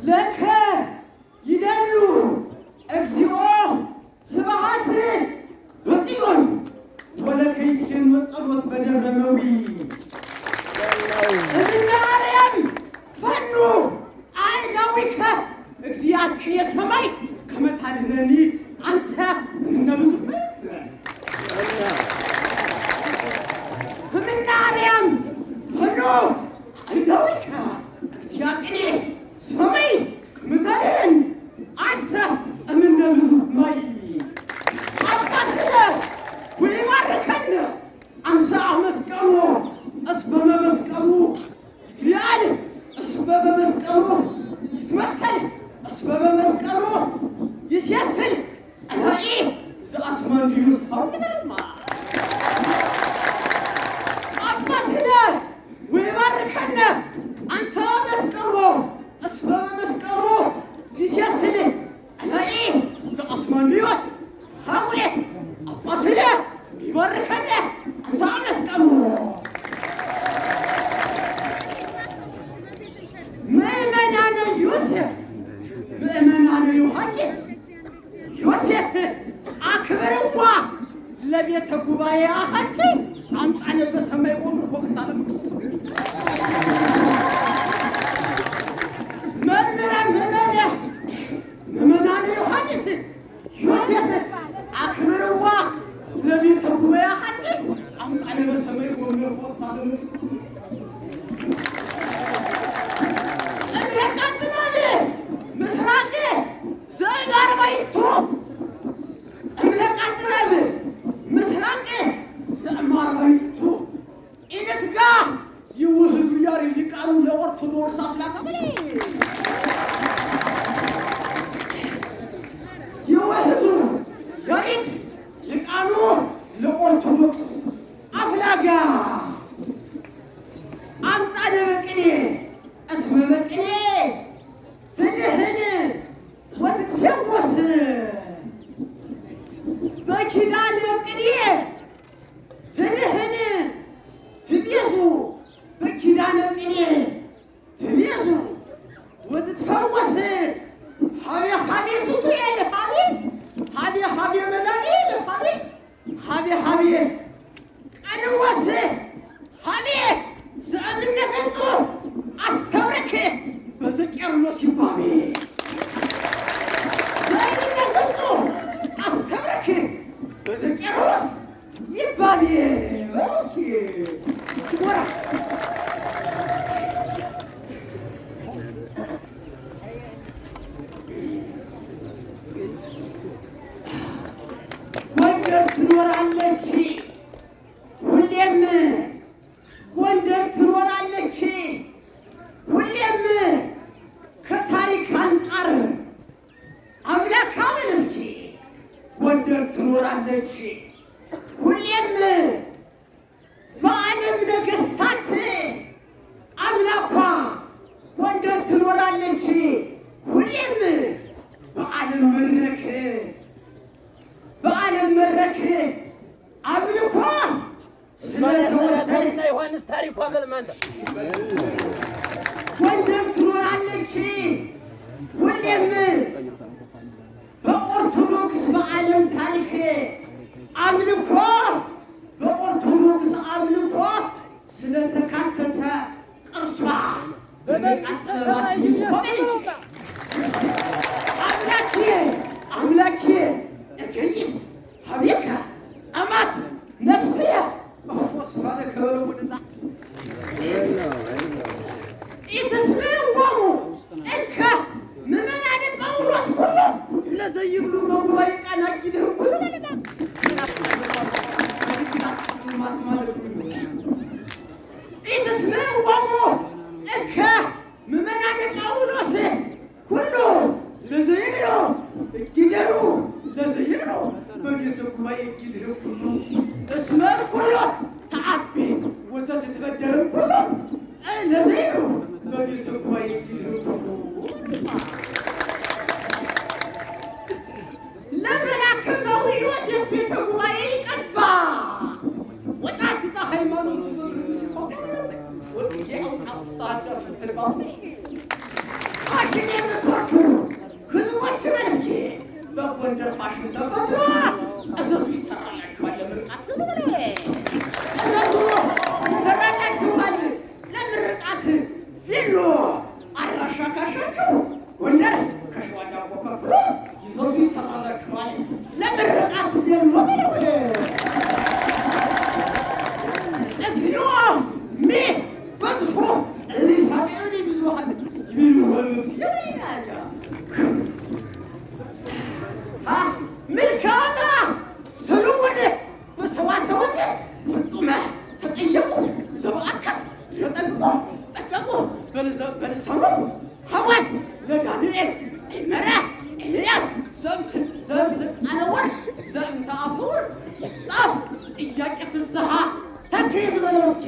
ለከ ይደሉ እግዚኦ ስብሐት በጽዮን ወለከ ይትኬን ጸሎት በደብረ መዊ እምናርያም ፈኑ አይዳዊከ እግዚአብሔር የሰማይ ከመታድነኒ አንተ እምነብዙ እምናርያም ፈኑ አይዳዊከ እግዚአብሔር ሰማይ ከመታድነኒ አንተ እምነብዙ ማይ አባስለ ወይባርከነ አንሳ መስቀሉ እስበመ መስቀሉ ይትያል እስበመ መስቀሉ ይትመሰል እስበመ መስቀሉ ይስየስል ጸላኢ ዘአስማን ዲዩስ አውልበልማ አባስለ ወይባርከነ አንሳ መስቀሉ እስበመ መስቀሉ ይስየስል ጸላኢ ዘአስማን ዲዩስ አውለ አባስለ ይባርከነ አንሳ መስቀሉ ምእመናነ ዮሴፍ ምእመናነ ዮሐንስ ዮሴፍ አክብርዋ ለቤተ ጉባኤ አሐቲ አምጣነ በሰማይ ወምር ወቅታለ መቅሰስ ምእመናነ ዮሐንስ ዮሴፍ አክብርዋ ለቤተ ጉባኤ አሐቲ አምጣነ በሰማይ ወምር ወቅታለ መቅሰስ ኦርቶዶክስ አፍላካ የወህዙ ያሪት ሊቃኑ ለኦርቶዶክስ አፍላጋ አምጣነ በቅኔ እስመ በቅኔ ትድህን ወትትፈወስ በኪዳነ ቅኔ ትድህን ትቤዙ በኪዳነ ቅኔ ትቤዙ ወትትፈወስ ሀቤ ሀቤ ሱቱ የለ ሀቤ ሀቤ ሀቤ መላሊ ሀቤ ሀቤ ሀቤ ቀንወስ ሀቤ ዘእምነ ገጹ አስተብረክ በዘቄርሎስ ይባቤ ዘእምነ ገጹ አስተብረክ በዘቄርሎስ ይባቤ በሮስኪ ወራ ጎንደር ትኖራለች ሁሌም ጎንደር ትኖራለች ሁሌም ከታሪክ አንጻር አምላክ አምን እስኪ ጎንደር ትኖራለች ሁሌም በዓለም ነገሥታት አምላኳ ጎንደር ትኖራለች ሁሌም በዓለም መድረክ አምልኮ ስለተወሰነ ዮሐንስ ታሪኳ በልማንዳ ጎንደር ትኖራለች ሁሌም በኦርቶዶክስ በዓለም ታሪክ የጎንደር ፋሽን ተፈጥሮ እዘዙ ይሰራላችኋል ለምርቃት ብሎ እዘዙ ይሰራላችኋል ለምርቃት ቪሎ አድራሻ ካሻችሁ ጎንደር ከሸዋ ዳቦ ከፍሎ ይዘዙ ይሰራላችኋል ለምርቃት ቪሎ ብለው እግዚኦ ሜ በዝፎ ሊሳጤን ብዙሃን ይብሉ ወልስ ይበላል ምልካማ ሰሎሞን በሰዋሰወት ፍጹመ ተጠየቁ ዘበአካስ ተጠብቆ ጠቀቁ በልሳኑ ሐዋስ ለዳንኤል አይመራ ኤልያስ ዘምስ አነወር ዘምታ አፈወር ጻፍ ጥያቄ ፍስሐ ተክሪዝ በለስኪ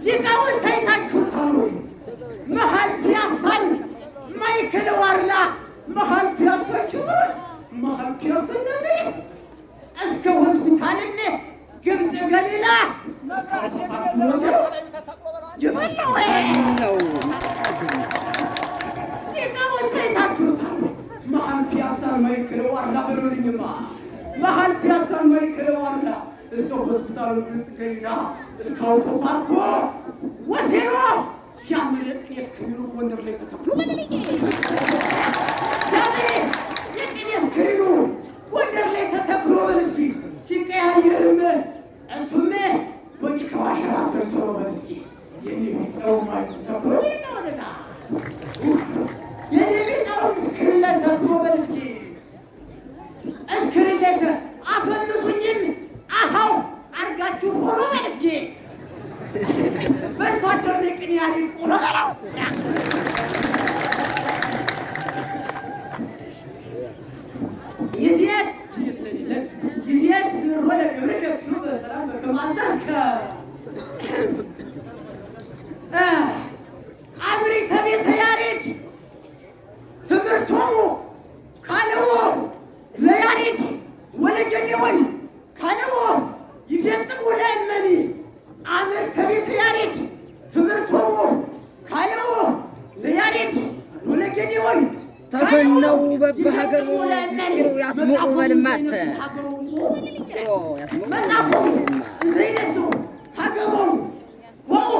ሊቃውንት አይታችሁታል ወይ? መሀል ፒያሳን ማይክል ዋርላ መሀል ፒያሳ ጅቡር መሀል ፒያሳ ናዝሬት እስከ ሆስፒታልም ግብፅ ገሊላ ጅበለው ሊቃውንት አይታችሁታል ወይ? መሀል ፒያሳን ማይክል ዋርላ በሉልኝማ መሀል ፒያሳን ማይክል ዋርላ እስከ ሆስፒታሉ ግብፅ ገሊላ እስከ አውቶፓርኩ ወሴሮ ሲያምር የቅኔ ስክሪኑ ጎንደር ላይ ተተክሎ በልልኝ ሲያምር የቅኔ ስክሪኑ ጎንደር ላይ ተተክሎ በል እስኪ ሲቀያየርም እሱም ወጭ ከዋሸራ ተርቶሎ በል እስኪ የኔ ቢጠው ማይ ተክሎ በልና ወደዛ የኔ ቢጠው ስክሪን ላይ ተክሎ በል እስኪ ስክሪን ላይ አፈምሱኝም አሃው አርጋችሁ ፎሎ በል እስኪ በልቷቸው ቅኔ ያድርቁ ነው በለው ጊዜት ጊዜ ስለሌለን ጊዜት ወደ ግብርከ እሱ በሰላም በከማዛዝከ አብሪተ ቤተ ያሬድ ትምህርቶሙ ካለው ለያሬድ ወለጀኔውን ካለው ይፈጽሙ ለእመኒ አምርተ ቤተ ያሬድ ትምህርቶሙ ካለው ለያሬድ ወለጀኔውን ተፈነው በሀገሩ ምስጢሩ ያስሙቁ በልማት መጽሐፉ ዘይነሱ ሀገሩም ወኡ